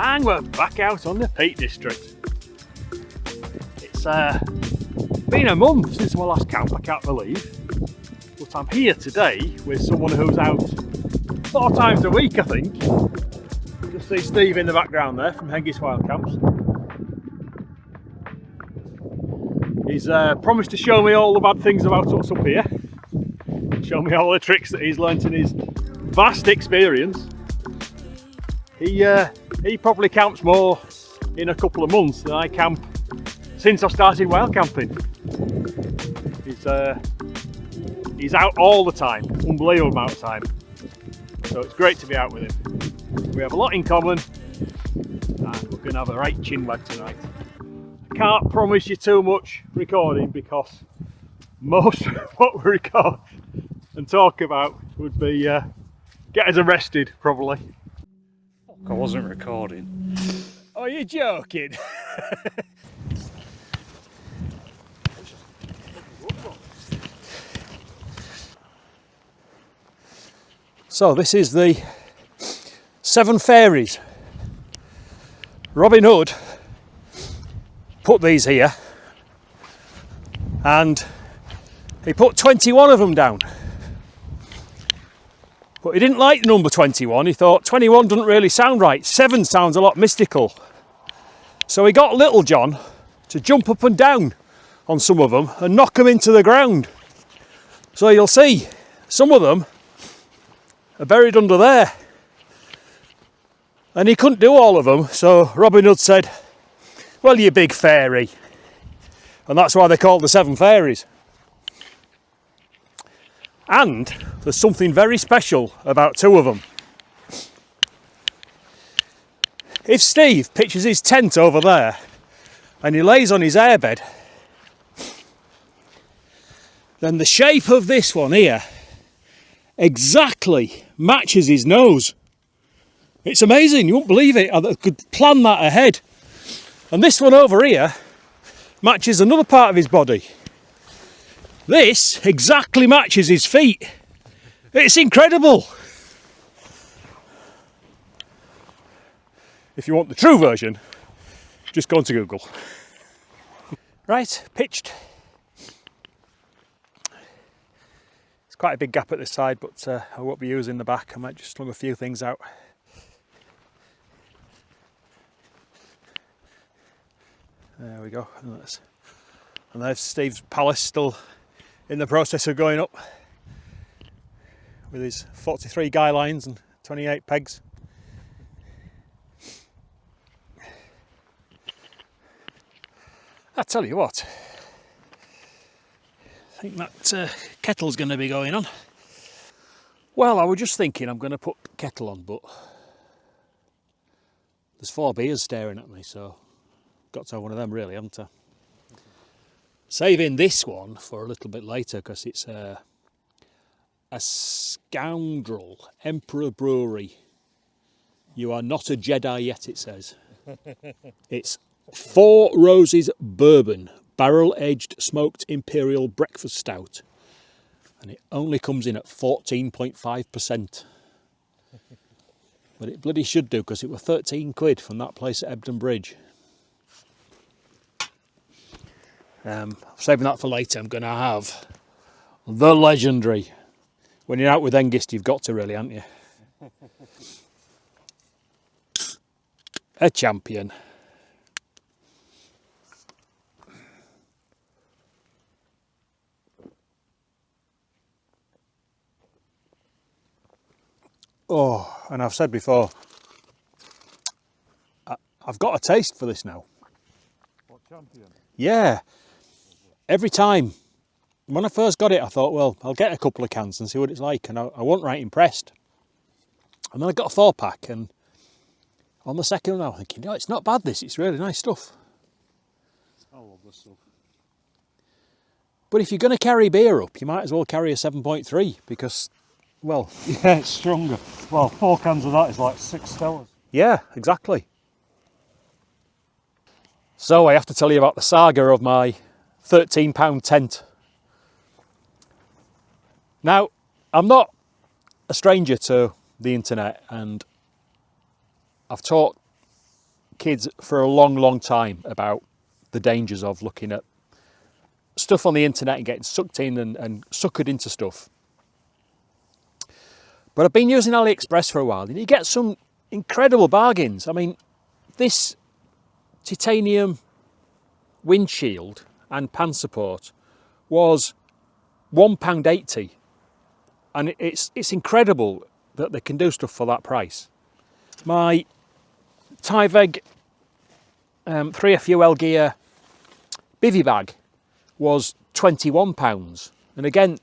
And we're back out on the Peak District. It's been a month since my last camp, I can't believe. But I'm here today with someone who's out 4 times a week, I think. Just see Steve in the background there from Hengist Wildcamps. He's promised to show me all the bad things about us up here. Show me all the tricks that he's learnt in his vast experience. He probably camps more in a couple of months than I camp since I started wild camping. He's out all the time, unbelievable amount of time. So it's great to be out with him. We have a lot in common and we're going to have a right chin wag tonight. I can't promise you too much recording because most of what we record and talk about would be get us arrested probably. I wasn't recording. Oh, you're joking? So this is the 7 fairies. Robin Hood put these here and he put 21 of them down. But he didn't like the number 21, he thought 21 doesn't really sound right, 7 sounds a lot mystical. So he got Little John to jump up and down on some of them and knock them into the ground. So you'll see, some of them are buried under there. And he couldn't do all of them, so Robin Hood said, well, you big fairy. And that's why they're called the 7 fairies. And there's something very special about 2 of them. If Steve pitches his tent over there and he lays on his airbed, then the shape of this one here exactly matches his nose. It's amazing, you won't believe it. I could plan that ahead. And this one over here matches another part of his body. This exactly matches his feet. It's incredible. If you want the true version, just go onto Google. Right, pitched. It's quite a big gap at this side, but I won't be using the back. I might just slung a few things out. There we go. And there's Steve's palace still in the process of going up with his 43 guy lines and 28 pegs. I tell you what, I think that kettle's going to be going on. Well, I was just thinking I'm going to put kettle on, but there's 4 beers staring at me, so got to have one of them really, haven't I? Saving this one for a little bit later because it's a scoundrel Emperor Brewery. You are not a Jedi yet, it says. It's 4 Roses Bourbon, barrel-aged smoked imperial breakfast stout. And it only comes in at 14.5%. But it bloody should do because it was 13 quid from that place at Ebden Bridge. Saving that for later. I'm going to have the legendary. When you're out with Hengist, you've got to really, haven't you? A champion. Oh, and I've said before, I've got a taste for this now. What, champion? Yeah. Every time, when I first got it, I thought, well, I'll get a couple of cans and see what it's like, and I wasn't right impressed. And then I got a 4-pack, and on the second one, I was thinking, no, it's not bad, this, it's really nice stuff. I love this stuff. But if you're going to carry beer up, you might as well carry a 7.3, because, well... Yeah, it's stronger. Well, 4 cans of that is like 6 Stellas. Yeah, exactly. So I have to tell you about the saga of my £13 tent. Now, I'm not a stranger to the internet, and I've taught kids for a long, long time about the dangers of looking at stuff on the internet and getting sucked in and suckered into stuff. But I've been using AliExpress for a while, and you get some incredible bargains. I mean, this titanium windshield and pan support was £1.80, and it's incredible that they can do stuff for that price. My Tyvek 3FUL gear bivy bag was £21, and again,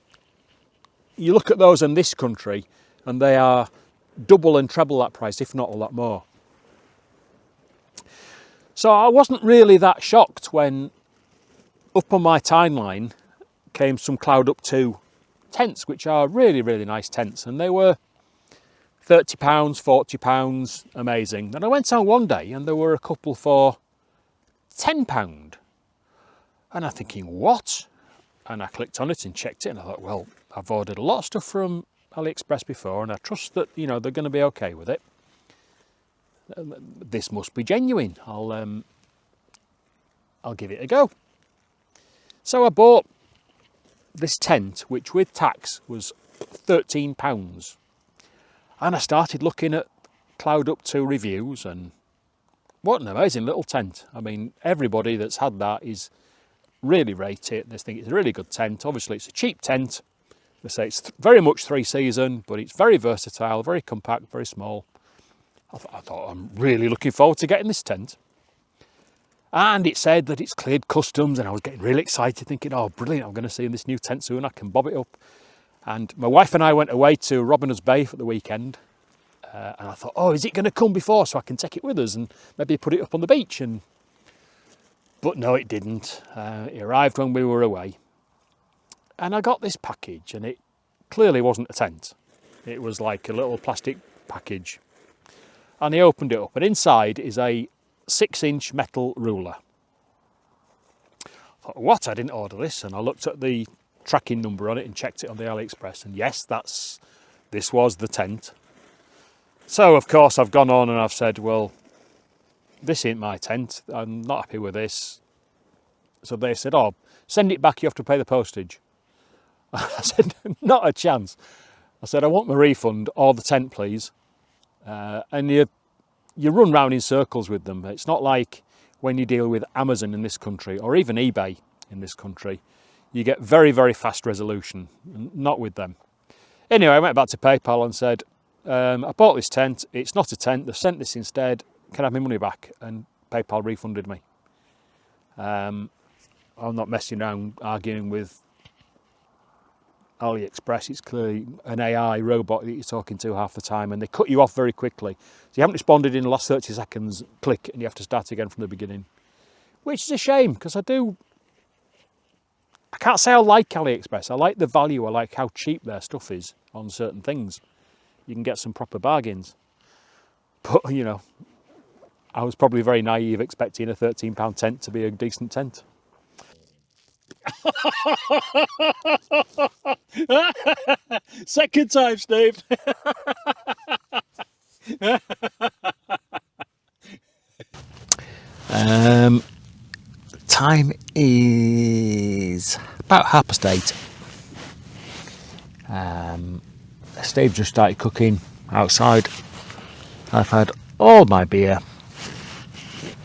you look at those in this country and they are double and treble that price, if not a lot more. So I wasn't really that shocked when up on my timeline came some Cloud Up 2 tents, which are really, really nice tents, and they were £30, £40, amazing. Then I went on one day and there were a couple for £10, and I'm thinking, what? And I clicked on it and checked it, and I thought, well, I've ordered a lot of stuff from AliExpress before, and I trust that, you know, they're going to be okay with it. This must be genuine. I'll give it a go. So I bought this tent, which with tax was £13, and I started looking at Cloud Up 2 reviews, and what an amazing little tent. I mean, everybody that's had that is really rate it. They think it's a really good tent. Obviously, it's a cheap tent. They say it's very much 3-season, but it's very versatile, very compact, very small. I thought I'm really looking forward to getting this tent. And it said that it's cleared customs, and I was getting really excited, thinking, oh, brilliant, I'm going to see this new tent soon, I can bob it up. And my wife and I went away to Robin Hood's Bay for the weekend, and I thought, oh, is it going to come before so I can take it with us and maybe put it up on the beach? But no, it didn't. It arrived when we were away. And I got this package, and it clearly wasn't a tent. It was like a little plastic package. And he opened it up, and inside is a 6-inch metal ruler. I thought, what? I didn't order this. And I looked at the tracking number on it and checked it on the AliExpress, and yes, this was the tent. So of course I've gone on and I've said, well, this ain't my tent, I'm not happy with this. So they said, oh, send it back, you have to pay the postage. I said, not a chance. I said, I want my refund or the tent, please. And you run round in circles with them. It's not like when you deal with Amazon in this country, or even eBay in this country. You get very, very fast resolution. Not with them. Anyway, I went back to PayPal and said, I bought this tent. It's not a tent. They've sent this instead. Can I have my money back? And PayPal refunded me. I'm not messing around arguing with AliExpress. It's clearly an AI robot that you're talking to half the time, and they cut you off very quickly. So you haven't responded in the last 30 seconds, click, and you have to start again from the beginning. Which is a shame, because I can't say I like AliExpress. I like the value, I like how cheap their stuff is on certain things. You can get some proper bargains. But, you know, I was probably very naive expecting a £13 tent to be a decent tent. Second time, Steve. Time is about 8:30. Steve just started cooking outside. I've had all my beer,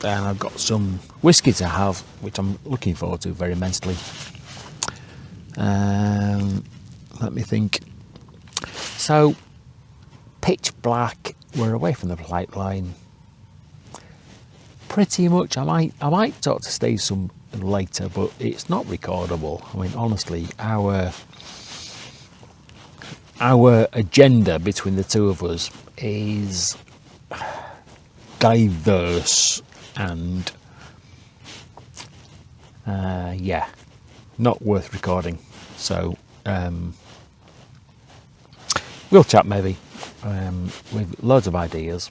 and I've got some whiskey to have, which I'm looking forward to very immensely. Let me think. So, pitch black. We're away from the flight line. Pretty much. I might talk to Steve some later, but it's not recordable. I mean, honestly, our agenda between the two of us is diverse and yeah, not worth recording. So we'll chat maybe with loads of ideas.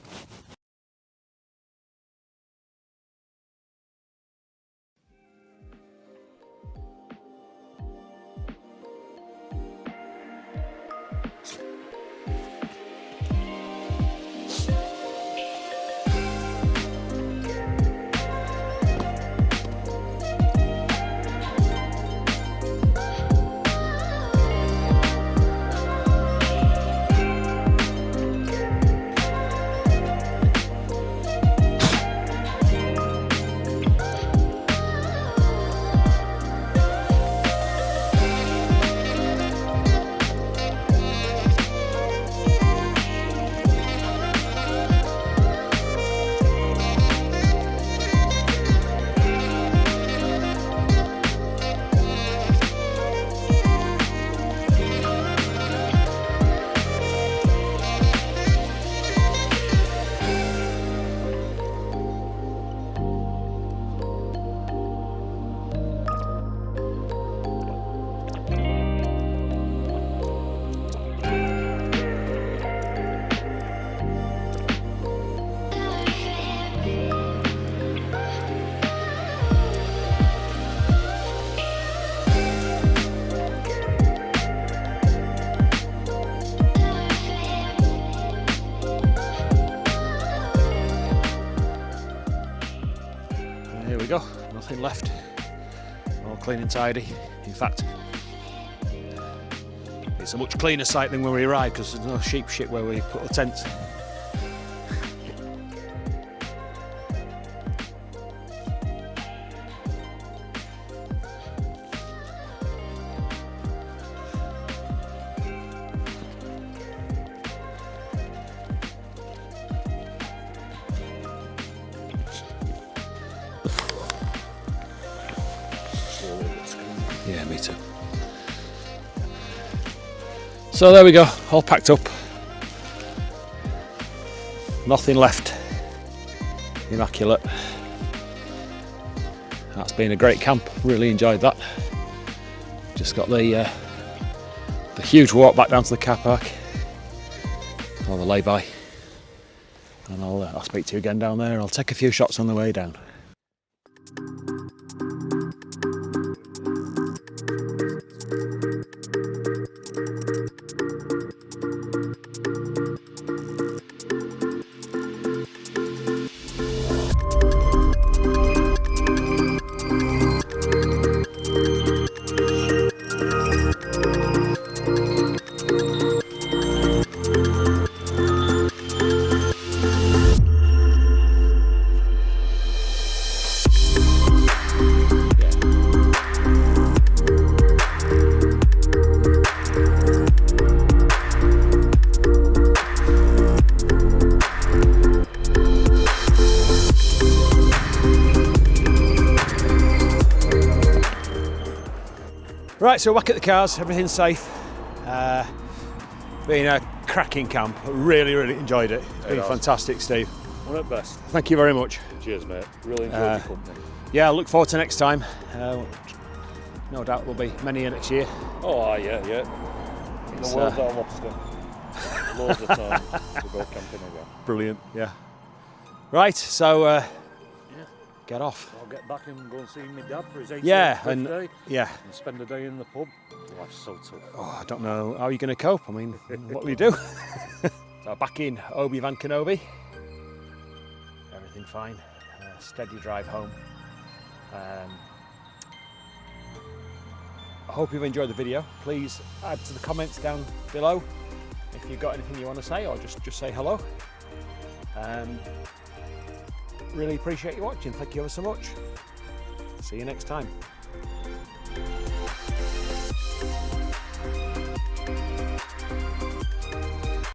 go, nothing left. All clean and tidy. In fact, it's a much cleaner site than when we arrived because there's no sheep shit where we put the tents. Yeah, me too. So there we go, all packed up. Nothing left. Immaculate. That's been a great camp, really enjoyed that. Just got the huge walk back down to the car park, or the lay-by. And I'll speak to you again down there. I'll take a few shots on the way down. Right, so back at the cars, everything's safe. Been a cracking camp, really enjoyed it. It's been fantastic, Steve. One at best. Thank you very much. Cheers, mate. Really enjoyed your company. Yeah, I look forward to next time. No doubt there'll be many next year. Oh, yeah. The world's our lobster. Loads of time to go camping again. Brilliant, yeah. Right, so get off. I'll get back and go and see my dad for his 80th and birthday. yeah. And spend a day in the pub. Life's so tough. Oh, I don't know how you're going to cope. I mean, what will you do? So back in Obi-Wan Kenobi. Everything fine. Steady drive home. I hope you've enjoyed the video. Please add to the comments down below if you've got anything you want to say, or just say hello. Really appreciate you watching. Thank you ever so much. See you next time.